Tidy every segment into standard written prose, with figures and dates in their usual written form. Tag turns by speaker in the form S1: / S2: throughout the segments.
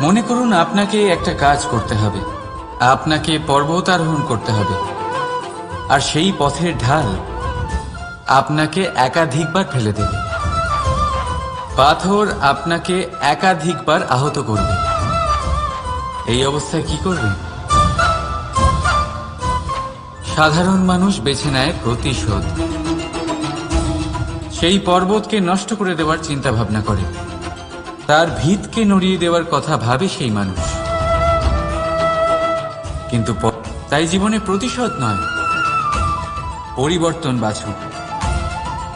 S1: মনে করুন আপনাকে একটা কাজ করতে হবে, আপনাকে পর্বত আরোহণ করতে হবে, আর সেই পথের ঢাল আপনাকে একাধিকবার ফেলে দেবে। পাথর আপনাকে একাধিকবার আহত করবে। এই অবস্থায় কি করবেন? সাধারণ মানুষ বেছে নেয় প্রতিশোধ। সেই পর্বতকে নষ্ট করে দেওয়ার চিন্তা ভাবনা করে, তার ভিতকে নড়িয়ে দেওয়ার কথা ভাবে সেই মানুষ। কিন্তু তাই জীবনে প্রতিশোধ নয়, পরিবর্তন বাছুন।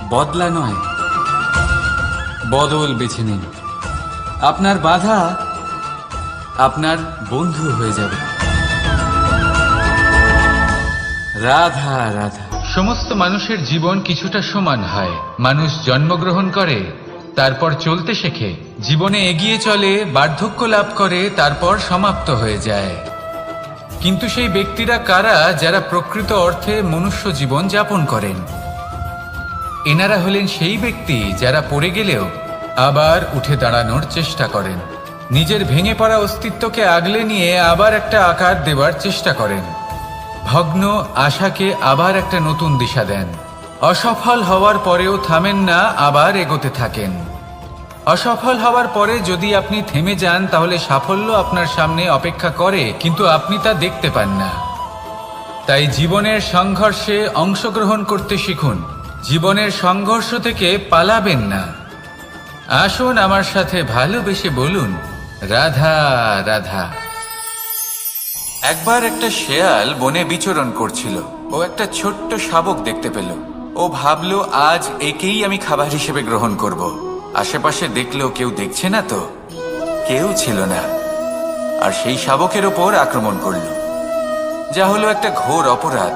S1: বদলা নয়, বদল বেছে নিন। আপনার বাধা আপনার বন্ধু হয়ে যাবে। রাধা রাধা। সমস্ত মানুষের জীবন কিছুটা সমান হয়। মানুষ জন্মগ্রহণ করে, তারপর চলতে শেখে, জীবনে এগিয়ে চলে, বার্ধক্য লাভ করে, তারপর সমাপ্ত হয়ে যায়। কিন্তু সেই ব্যক্তিরা কারা যারা প্রকৃত অর্থে মনুষ্য জীবন যাপন করেন? এনারা হলেন সেই ব্যক্তি যারা পড়ে গেলেও আবার উঠে দাঁড়ানোর চেষ্টা করেন, নিজের ভেঙে পড়া অস্তিত্বকে আগলে নিয়ে আবার একটা আকার দেওয়ার চেষ্টা করেন, ভগ্ন আশাকে আবার একটা নতুন দিশা দেন। অসফল হওয়ার পরেও থামেন না, আবার এগোতে থাকেন। অসফল হওয়ার পরে যদি আপনি থেমে যান, তাহলে সাফল্য আপনার সামনে অপেক্ষা করে, কিন্তু আপনি তা দেখতে পান না। তাই জীবনের সংঘর্ষে অংশগ্রহণ করতে শিখুন। জীবনের সংঘর্ষ থেকে পালাবেন না। আসুন আমার সাথে ভালোবেসে বলুন, রাধা রাধা। একবার একটা শেয়াল বনে বিচরণ করছিল। ও একটা ছোট্ট শাবক দেখতে পেল। ও ভাবল, আজ একেই আমি খাবার হিসেবে গ্রহণ করব। আশেপাশে দেখলো কেউ দেখছে না, তো কেউ ছিল না, আর সেই শাবকের ওপর আক্রমণ করল, যা হলো একটা ঘোর অপরাধ।